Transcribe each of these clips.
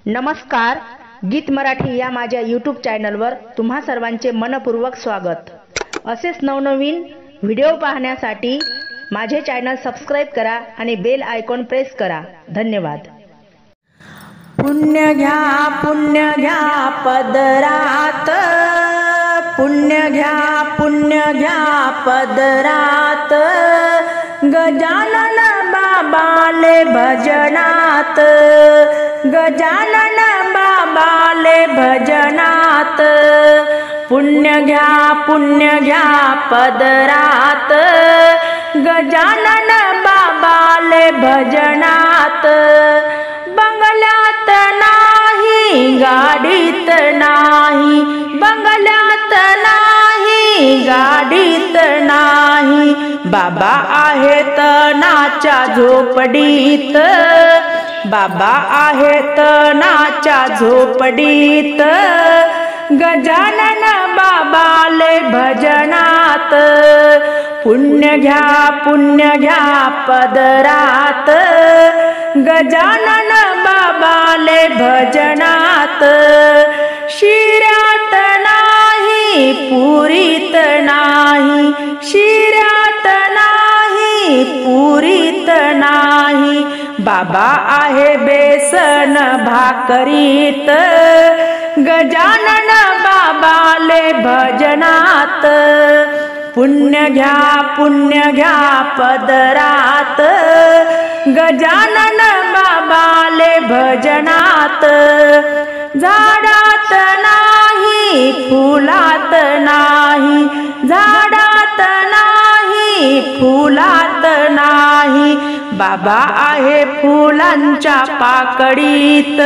नमस्कार, गीत मराठी या माझ्या यूट्यूब चॅनलवर तुम्हा सर्वांचे मनपूर्वक स्वागत। असेच नवनवीन व्हिडिओ पाहण्यासाठी माझे चॅनल सबस्क्राइब करा आणि बेल आयकॉन प्रेस करा। धन्यवाद। पुण्य घ्या पदरात, पुण्य घ्या पदरात, गजानन बाबाले भजनात, गजानन बाबाले भजनात। पुण्य घ्या पदरात, गजानन बाबाले भजनात। बंगल्यात नाही, गाडीत नाही, बंगल्यात नाही, गाडीत नाही, बाबा आहेत नाच्या झोपडीत, बाबा आहेत नाच्या झोपडीत। गजानन बाबाले भजनात। पुण्य घ्या पदरात, गजानन बाबाले भजनात। शिऱ्यात नाही, पुरीत नाही, शिऱ्यात नाही, पुरीत नाही, बाबा आहे बेसन भाकरीत। गजानन बाबाले भजनात। पुण्य घ्या पदरात, गजानन बाबाले भजनात। झाडात नाही, फुलात नाही, झाडात नाही, फुलात नाही, बाबा आहे फुलांच्या पाकळीत।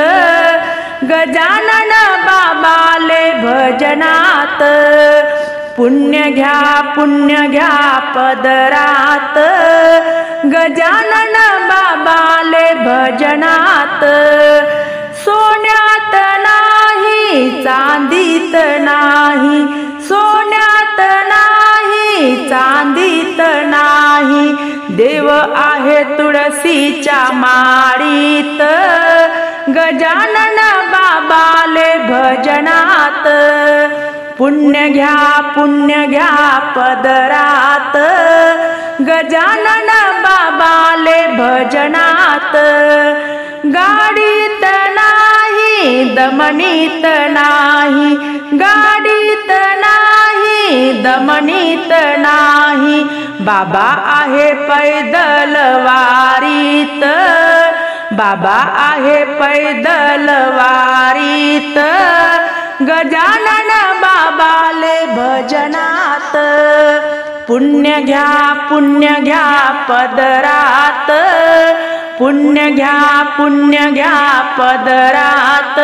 गजानन बाबाले भजनात। पुण्य घ्या पदरात, गजानन बाबाले भजनात। सोन्यात नाही, चांदीत नाही, सोन्यात नाही, चांदीत नाही, देव आहे तुळशीच्या माळीत। गजानन बाबाले भजनात। पुण्य घ्या पदरात, गजानन बाबाले भजनात। गाडीत नाही, दमनीत नाही, गाडीत नाही, दमनीत नाही, बाबा आहे पैदल वारीत, बाबा आहे पैदल वारीत। गजानन बाबाले भजनात। पुण्य घ्या पदरात, पुण्य घ्या पदरात,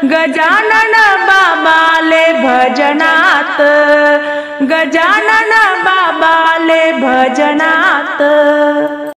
गजानन बाबाले भजनात, गजानन बाबाले भजनात।